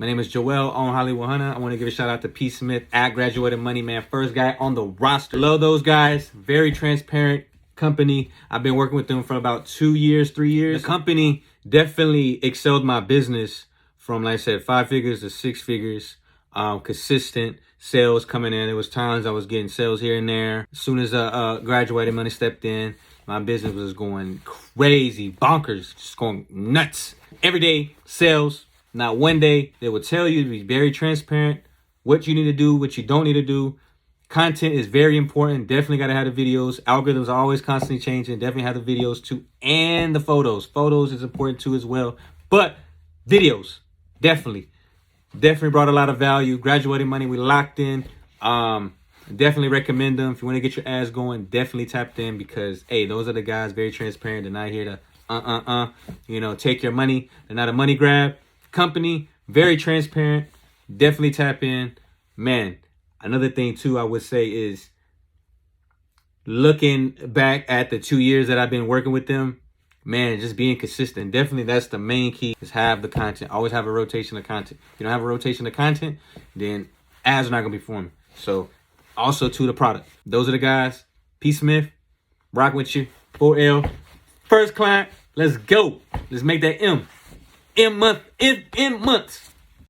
My name is Joel on Hollywood Hunter. I want to give a shout out to P. Smith at Graduated Money Man, first guy on the roster. Love those guys. Very transparent company. I've been working with them for about 2 years, 3 years. The company definitely excelled my business from, like I said, 5 figures to 6 figures. Consistent sales coming in. There was times I was getting sales here and there. As soon as Graduated Money stepped in, my business was going crazy, bonkers, just going nuts. Every day, sales. Not one day. They will tell you to be very transparent, what you need to do, what you don't need to do. Content is very important. Definitely got to have the videos. Algorithms are always constantly changing. Definitely have the videos too, and the photos. Photos is important too as well. But videos, definitely brought a lot of value. Graduated Money, we locked in. Definitely recommend them. If you want to get your ads going, definitely tap in because, hey, those are the guys, very transparent. They're not here to, take your money. They're not a money grab company. Very transparent. Definitely tap in. Man, another thing, too, I would say is looking back at the 2 years that I've been working with them, man, just being consistent. Definitely that's the main key is have the content. Always have a rotation of content. If you don't have a rotation of content, then ads are not going to be forming. So also to the product. Those are the guys. P. Smith, rock with you. 4L. First client. Let's go. Let's make that M months.